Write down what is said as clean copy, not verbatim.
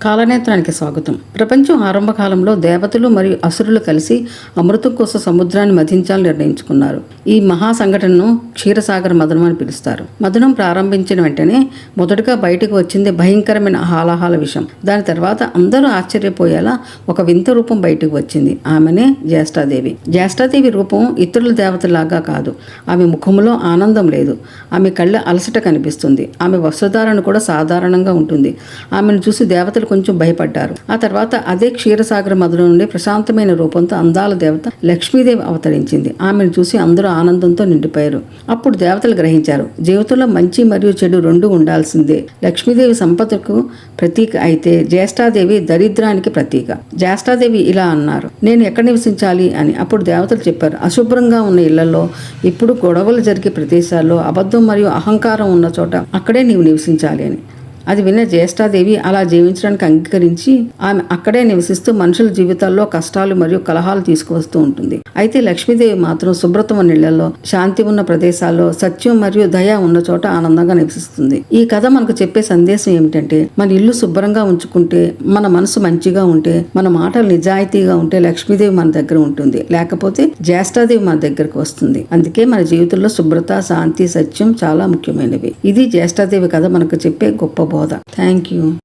కాలనేత్రానికి స్వాగతం. ప్రపంచం ఆరంభ కాలంలో దేవతలు మరియు అసురులు కలిసి అమృతం కోసం సముద్రాన్ని మథించాలని నిర్ణయించుకున్నారు. ఈ మహా సంఘటనను క్షీరసాగర మథనం అని పిలుస్తారు. మథనం ప్రారంభించిన వెంటనే మొదటగా బయటకు వచ్చింది భయంకరమైన హాలాహల విషం. దాని తర్వాత అందరూ ఆశ్చర్యపోయేలా ఒక వింత రూపం బయటకు వచ్చింది. ఆమెనే జ్యేష్ఠాదేవి. జ్యేష్ఠాదేవి రూపం ఇతరుల దేవతలాగా కాదు. ఆమె ముఖంలో ఆనందం లేదు. ఆమె కళ్ళ అలసట కనిపిస్తుంది. ఆమె వస్త్రధారణ కూడా సాధారణంగా ఉంటుంది. ఆమెను చూసి దేవతలు కొంచెం భయపడ్డారు. ఆ తర్వాత అదే క్షీరసాగర మధుర నుండి ప్రశాంతమైన రూపంతో అందాల దేవత లక్ష్మీదేవి అవతరించింది. ఆమెను చూసి అందరూ ఆనందంతో నిండిపోయారు. అప్పుడు దేవతలు గ్రహించారు, జీవితంలో మంచి మరియు చెడు రెండు ఉండాల్సిందే. లక్ష్మీదేవి సంపదకు ప్రతీక అయితే జ్యేష్ఠాదేవి దరిద్రానికి ప్రతీక. జ్యేష్ఠాదేవి ఇలా అన్నారు, నేను ఎక్కడ నివసించాలి అని. అప్పుడు దేవతలు చెప్పారు, అశుభ్రంగా ఉన్న ఇళ్లలో, ఇప్పుడు గొడవలు జరిగే ప్రదేశాల్లో, అబద్ధం మరియు అహంకారం ఉన్న చోట అక్కడే నీవు నివసించాలి అని. అది విన్న జ్యేష్ఠాదేవి అలా జీవించడానికి అంగీకరించి ఆమె అక్కడే నివసిస్తూ మనుషుల జీవితాల్లో కష్టాలు మరియు కలహాలు తీసుకువస్తూ ఉంటుంది. అయితే లక్ష్మీదేవి మాత్రం శుభ్రత ఉన్న ఇళ్లలో, శాంతి ఉన్న ప్రదేశాల్లో, సత్యం మరియు దయ ఉన్న చోట ఆనందంగా నివసిస్తుంది. ఈ కథ మనకు చెప్పే సందేశం ఏమిటంటే, మన ఇల్లు శుభ్రంగా ఉంచుకుంటే, మన మనసు మంచిగా ఉంటే, మన మాటలు నిజాయితీగా ఉంటే లక్ష్మీదేవి మన దగ్గర ఉంటుంది. లేకపోతే జ్యేష్ఠాదేవి మన దగ్గరకు వస్తుంది. అందుకే మన జీవితంలో శుభ్రత, శాంతి, సత్యం చాలా ముఖ్యమైనవి. ఇది జ్యేష్ఠాదేవి కథ మనకు చెప్పే గొప్ప బోధ. Thank you.